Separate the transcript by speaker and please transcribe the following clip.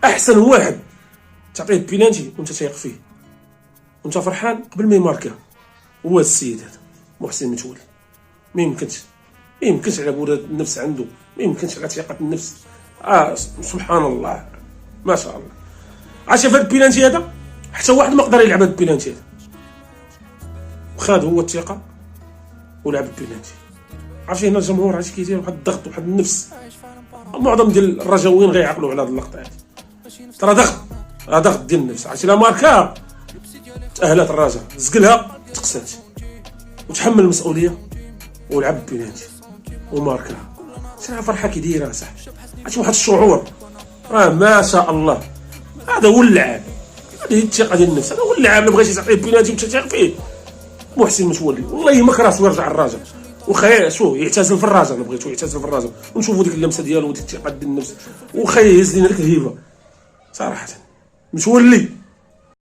Speaker 1: احسن واحد تعطيه بينالتي وانت تايق فيه وانت فرحان قبل ما يماركه هو السيد هذا محسن متولي. ما يمكنش على بولاد النفس عنده، ما يمكنش على ثقه النفس. سبحان الله ما شاء الله. عرفتي في هذا البينالتي هذا حتى واحد ما قدر يلعب هذا البينالتي هذا، وخاد هو الثقه ولعب البينالتي. عرفتي هنا الجمهور عرفتي كيدير واحد الضغط واحد النفس. معظم ديال الرجاويين غيعقلوا على هذه اللقطه هذه، ترى ضغط ديال النفس. عرفتي لا ماركا تاهلات الرجاء، زقلها تقسات وتحمل المسؤوليه ولعب بينالتي وماركاها. شنو فرحه كيديرها صح. عرفتي واحد الشعور ما شاء الله. هذا هو اللعاب، هذه الثقه ديال النفس، هذا هو اللعاب. اللي بغيتي تعطيه بينالتي وانت تايق فيه محسن متولي والله يمك راسو ويرجع الرجاء. وخا شو يعتزل في الرجاء، انا بغيتو يعتزل في الرجاء ونشوفوا ديك اللمسه ديالو وديك الثقه ديال النفس. وخا يهز لينا ديك الهيبه صراحه. متولي